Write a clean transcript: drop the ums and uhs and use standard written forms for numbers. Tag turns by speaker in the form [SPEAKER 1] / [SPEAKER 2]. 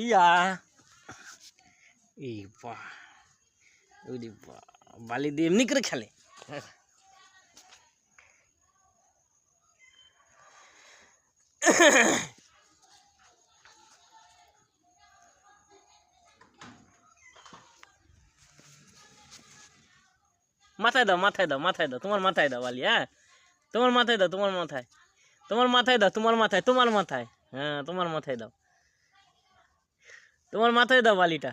[SPEAKER 1] ইয়া এই বাহ ওরে বাহ বালি দিয়ে এমনি করে খেলে। মাথায় দাও মাথায় দাও মাথায় দাও, তোমার মাথায় দাও বালি। হ্যাঁ তোমার মাথায় দাও, তোমার মাথায়, তোমার মাথায় দাও, তোমার মাথায়, তোমার মাথায়, হ্যাঁ তোমার মাথায় দাও, তোমার মাথায় দাও বালিটা।